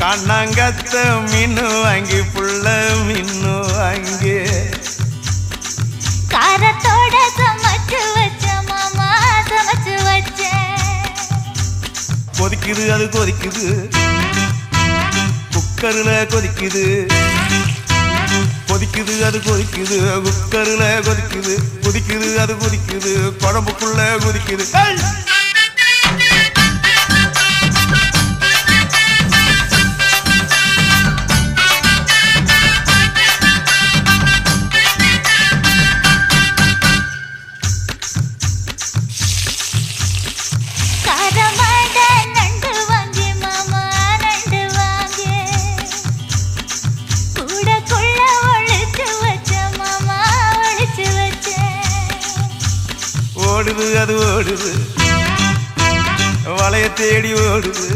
கண்ணாங்கத்த மீனு வாங்கி புள்ள மீனு வாங்கி காரத்தோட சமைச்சு வச்ச மாமா சமைச்சு வச்ச கொதிக்குது அது கொதிக்குது குக்கர்ல கொதிக்குது கொதிக்குது அது கொதிக்குது குக்கர்ல கொதிக்குது கொதிக்குது அது கொதிக்குது குழம்புக்குள்ள கொதிக்குது ஓடுது அது ஓடுது வளைய தேடி ஓடுது